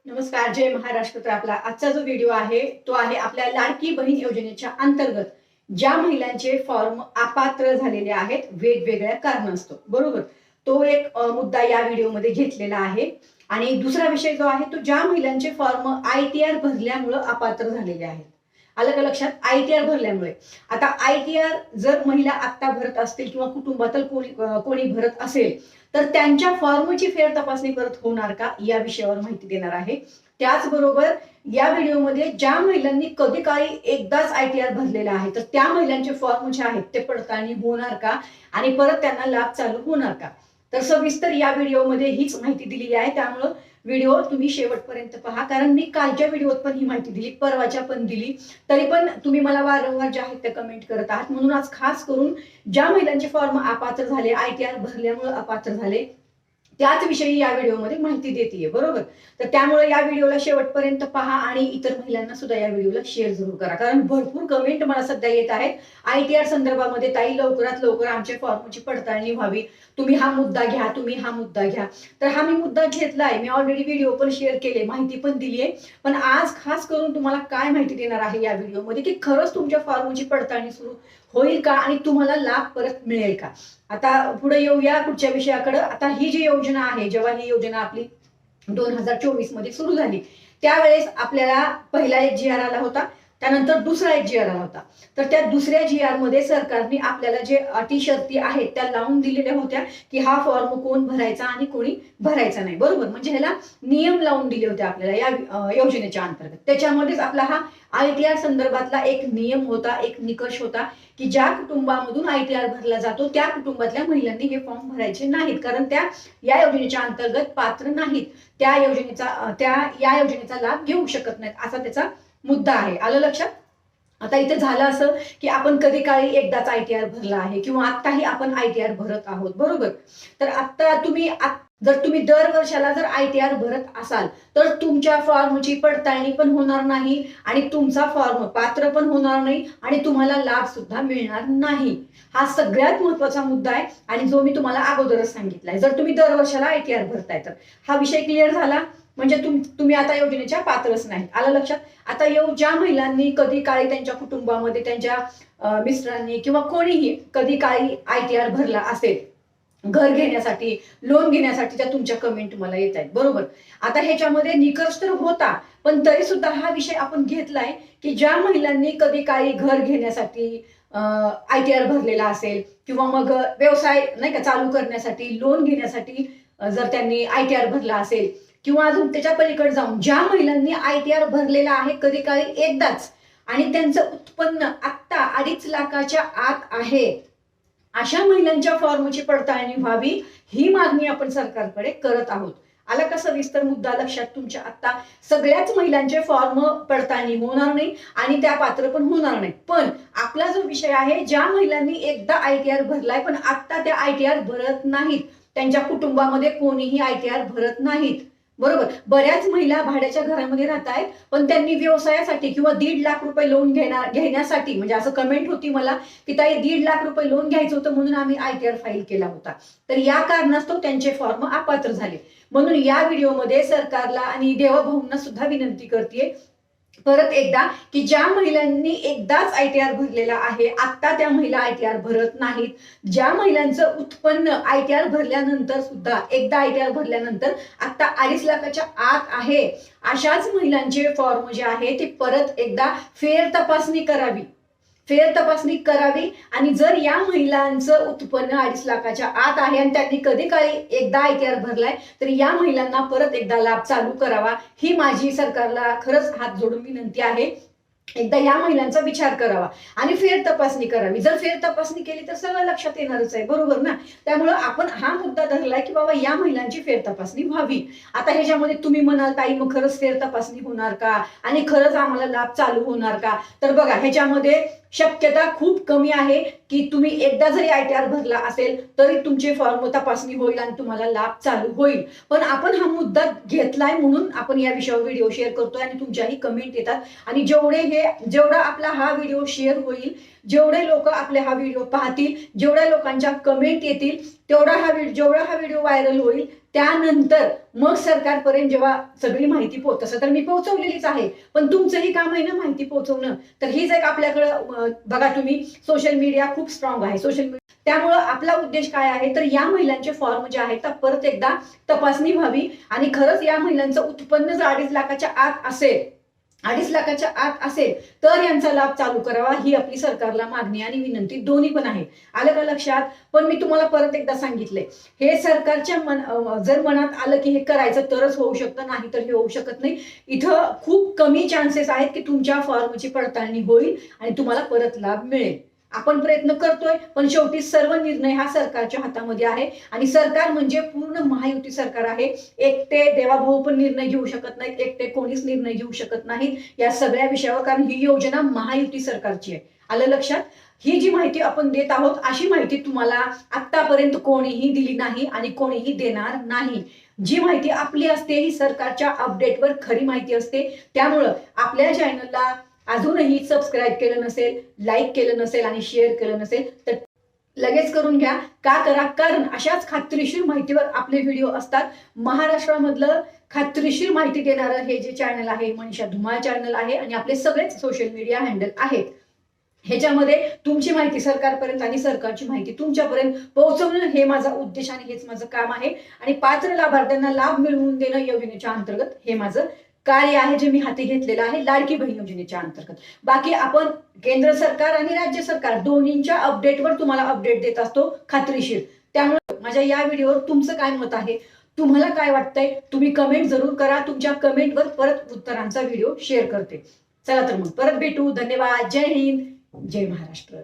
नमस्कार, जय महाराष्ट्र. तर आपला आजचा जो व्हिडिओ आहे तो आहे आपल्या लाडकी बहीण योजनेच्या अंतर्गत ज्या महिलांचे फॉर्म अपात्र झालेले आहेत वेगवेगळ्या कारणास्तव, बरोबर. तो एक मुद्दा या व्हिडिओमध्ये घेतलेला आहे. आणि दुसरा विषय जो आहे तो ज्या महिलांचे फॉर्म ITR भरल्यामुळे अपात्र झालेले आहेत. आलं का लक्षात? ITR भरल्यामुळे. आता ITR जर महिला आत्ता भरत असतील किंवा कुटुंबातील कोणी भरत असेल तर त्यांच्या फॉर्मची फेर तपासणी परत होणार का, या विषयावर माहिती देणार आहे. त्याचबरोबर या व्हिडिओमध्ये ज्या महिलांनी कधी काळी एकदाच ITR भरलेला आहे तर त्या महिलांचे फॉर्म जे आहेत ते पडताळणी होणार का आणि परत त्यांना लाभ चालू होणार का, तर सविस्तर या व्हिडिओमध्ये हीच माहिती दिलेली आहे. त्यामुळं व्हिडिओ तुम्ही शेवटपर्यंत पहा, कारण मी कालच्या व्हिडिओत पण ही माहिती दिली, परवाच्या पण दिली, तरी पण तुम्ही मला वारंवार जे आहेत ते कमेंट करत आहात. म्हणून आज खास करून ज्या महिलांचे फॉर्म अपात्र झाले, ITR भरल्यामुळे अपात्र झाले, त्याच विषयी या व्हिडिओमध्ये माहिती देते, बरोबर. तर त्यामुळे या व्हिडिओला शेवटपर्यंत पहा आणि इतर महिलांना सुद्धा या व्हिडिओला शेअर जरूर करा, कारण भरपूर कमेंट मला सध्या येत आहेत ITR संदर्भामध्ये. ताई, लवकरात लवकर आमच्या फॉर्मची पडताळणी व्हावी, तुम्ही हा मुद्दा घ्या, तुम्ही हा मुद्दा घ्या. तर हा मी मुद्दा घेतलाय, मी ऑलरेडी व्हिडिओ पण शेअर केले, माहिती पण दिली आहे. पण आज खास करून तुम्हाला काय माहिती देणार आहे या व्हिडिओमध्ये की खरंच तुमच्या फॉर्मची पडताळणी सुरू होईल का आणि तुम्हाला लाभ परत मिळेल का. आता पुढे येऊया पुढच्या विषयाकडे. आता ही जी योजना आहे, जेव्हा ही योजना आपली 2024 मध्ये सुरू झाली त्यावेळेस आपल्याला पहिला एक GR आला होता, त्यानंतर दुसरा एक GR आला होता. तर त्या दुसऱ्या GR मध्ये सरकारने आपल्याला जे अटी शर्ती आहेत त्या लावून दिलेल्या होत्या की हा फॉर्म कोण भरायचा आणि कोणी भरायचा नाही, बरोबर. म्हणजे ह्याला नियम लावून दिले होते आपल्याला या योजनेच्या अंतर्गत. त्याच्यामध्येच आपला हा ITR संदर्भातला एक नियम होता, एक निकष होता की ज्या कुटुंबामधून ITR भरला जातो त्या कुटुंबातल्या महिलांनी हे फॉर्म भरायचे नाहीत, कारण त्या या योजनेच्या अंतर्गत पात्र नाहीत, या योजनेचा लाभ घेऊ शकत नाहीत, असा त्याचा मुद्दा आहे. आलं लक्षात? आता इथे झालं असं की आपण कधी काळी एकदाच ITR भरला आहे किंवा आत्ताही आपण ITR भरत आहोत, बरोबर. तर आता जर तुम्ही दर वर्षाला जर ITR भरत असाल तर तुमच्या फॉर्मची पडताळणी पण होणार नाही आणि तुमचा फॉर्म पात्र पण होणार नाही आणि तुम्हाला लाभ सुद्धा मिळणार नाही. हा सगळ्यात महत्वाचा मुद्दा आहे आणि जो मी तुम्हाला अगोदरच सांगितलाय. जर तुम्ही दर वर्षाला ITR भरताय तर हा विषय क्लिअर झाला, म्हणजे तुम्ही आता योजनेच्या पात्रच नाही. आलं लक्षात? आता ज्या महिलांनी कधी काळी त्यांच्या कुटुंबामध्ये त्यांच्या मिस्टरांनी किंवा कोणीही कधी काळी ITR भरला असेल घर घेण्यासाठी, लोन घेण्यासाठी, त्या तुमच्या कमेंट मला येत आहेत, बरोबर. आता ह्याच्यामध्ये निकष तर होता, पण तरी सुद्धा हा विषय आपण घेतलाय की ज्या महिलांनी कधी काळी घर घेण्यासाठी ITR भरलेला असेल किंवा मग व्यवसाय नाही का चालू करण्यासाठी, लोन घेण्यासाठी जर त्यांनी ITR भरला असेल किंवा अजून त्याच्या पलीकडे जाऊन ज्या महिलांनी ITR भरलेला आहे कधी काळी एकदाच आणि त्यांचं उत्पन्न आत्ता 2.5 लाखाच्या आत आहे, अशा महिलांच्या फॉर्मची पडताळणी व्हावी ही मागणी आपण सरकारकडे करत आहोत. आला का सविस्तर मुद्दा लक्षात तुमच्या? आता सगळ्याच महिलांचे फॉर्म पडताळणी होणार नाही आणि त्या पात्र पण होणार नाही. पण आपला जो विषय आहे, ज्या महिलांनी एकदा ITR भरलाय पण आता त्या ITR भरत नाहीत, त्यांच्या कुटुंबामध्ये कोणीही ITR भरत नाहीत, बरोबर. बऱ्याच महिला भाड्याच्या घरामध्ये राहत आहेत पण त्यांनी व्यवसायासाठी किंवा 1.5 लाख रुपये लोन घेण्यासाठी, म्हणजे असं कमेंट होती मला की ताई 1.5 लाख रुपये लोन घ्यायचं होतं म्हणून आम्ही ITR फाईल केला होता, तर या कारणास्तव त्यांचे फॉर्म अपात्र झाले. म्हणून या व्हिडिओमध्ये सरकारला आणि देवाभाऊंना सुद्धा विनंती करते परत एकदा की ज्या महिलांनी एकदाच ITR भरलेला आहे आता त्या महिला ITR भरत नाहीत, ज्या महिलांचं उत्पन्न ITR भरल्यानंतर सुद्धा एकदा ITR भरल्यानंतर आता 2.5 लाखाच्या आत आहे, अशाच महिलांचे फॉर्म जे आहे ते परत एकदा फेर तपासणी करावी आणि जर या महिलांचं उत्पन्न 2.5 लाखाच्या आत आहे आणि त्यांनी कधी काळी एकदा ITR भरलाय तर या महिलांना परत एकदा लाभ चालू करावा, ही माझी सरकारला खरंच हात जोडून विनंती आहे. एकदा या महिलांचा विचार करावा आणि फेर तपासणी करावी. जर फेर तपासणी केली तर सगळं लक्षात येणारच आहे, बरोबर ना. त्यामुळे आपण हा मुद्दा धरलाय की बाबा या महिलांची फेर तपासणी व्हावी. आता ह्याच्यामध्ये तुम्ही म्हणाल ताई मग खरंच फेर तपासणी होणार का आणि खरंच आम्हाला लाभ चालू होणार का, तर बघा ह्याच्यामध्ये शक्यता खूप कमी आहे की तुम्ही एकदा जरी ITR भरला असेल तरी तुमचे फॉर्म तपासणी होईल आणि तुम्हाला लाभ चालू होईल. पण आपण हा मुद्दा घेतलाय म्हणून आपण या विषयावर व्हिडिओ शेअर करतोय आणि तुमच्याही कमेंट येतात आणि जेवढा आपला हा व्हिडिओ शेअर होईल, जेवढे लोक आपले हा व्हिडिओ पाहतील, जेवढ्या लोकांच्या कमेंट येतील, जेवढा हा व्हिडिओ व्हायरल होईल त्यानंतर मग सरकारपर्यंत जेव्हा सगळी माहिती तसं तर मी पोहोचवलेलीच आहे, पण तुमचंही काम आहे ना माहिती पोहोचवणं. तर हीच एक आपल्याकडं बघा तुम्ही सोशल मीडिया खूप स्ट्रॉंग आहे, सोशल मीडिया. त्यामुळं आपला उद्देश काय आहे, तर या महिलांचे फॉर्म जे आहेत तर परत एकदा तपासणी व्हावी आणि खरंच या महिलांचं उत्पन्न जर 2.5 लाखाच्या आत असेल, 2.5 लाखाच्या आत असेल तर यांचा लाभ चालू करावा, ही आपली सरकारला मागणी आणि विनंती दोन्ही पण आहे. आलं का लक्षात? पण मी तुम्हाला परत एकदा सांगितलंय, हे सरकारच्या जर मनात आलं की हे करायचं तरच होऊ शकतं, नाही तर हे होऊ शकत नाही. इथं खूप कमी चान्सेस आहेत की तुमच्या फॉर्मची पडताळणी होईल आणि तुम्हाला परत लाभ मिळेल. आपण प्रयत्न करतोय, पण शेवटी सर्व निर्णय हा सरकारच्या हातामध्ये आहे आणि सरकार म्हणजे पूर्ण महायुती सरकार आहे. एकटे देवाभाऊ पण निर्णय घेऊ शकत नाहीत, एकटे कोणीच निर्णय घेऊ शकत नाहीत या सगळ्या विषयावर, कारण ही योजना महायुती सरकारची आहे. आलं लक्षात? ही जी माहिती आपण देत आहोत अशी माहिती तुम्हाला आतापर्यंत कोणीही दिली नाही आणि कोणीही देणार नाही. जी माहिती आपली असते ही सरकारच्या अपडेटवर खरी माहिती असते. त्यामुळं आपल्या चॅनलला अजूनही सबस्क्राईब केलं नसेल, लाईक केलं नसेल आणि शेअर केलं नसेल तर लगेच करून घ्या. का करा? कारण अशाच खात्रीशीर माहितीवर आपले व्हिडिओ असतात. महाराष्ट्रामधलं खात्रीशीर माहिती देणारं हे जे चॅनल आहे मनीषा धुमाळ चॅनल आहे आणि आपले सगळेच सोशल मीडिया हँडल आहेत. ह्याच्यामध्ये तुमची माहिती सरकारपर्यंत आणि सरकारची माहिती तुमच्यापर्यंत पोहोचवणं हे माझा उद्देश आणि हेच माझं काम आहे. आणि पात्र लाभार्थ्यांना लाभ मिळवून देणं योजनेच्या अंतर्गत हे माझं कार्य आहे, जे मी हाती घेतलेलं आहे लाडकी बहीण योजनेच्या अंतर्गत. बाकी आपण केंद्र सरकार आणि राज्य सरकार दोन्हींच्या अपडेटवर तुम्हाला अपडेट देत असतो खात्रीशीर. त्यामुळे माझ्या या व्हिडिओवर तुमचं काय मत आहे, तुम्हाला काय वाटतंय, तुम्ही कमेंट जरूर करा. तुमच्या कमेंटवर परत उत्तरांचा व्हिडिओ शेअर करते. चला तर मग परत भेटू. धन्यवाद. जय हिंद, जय महाराष्ट्र.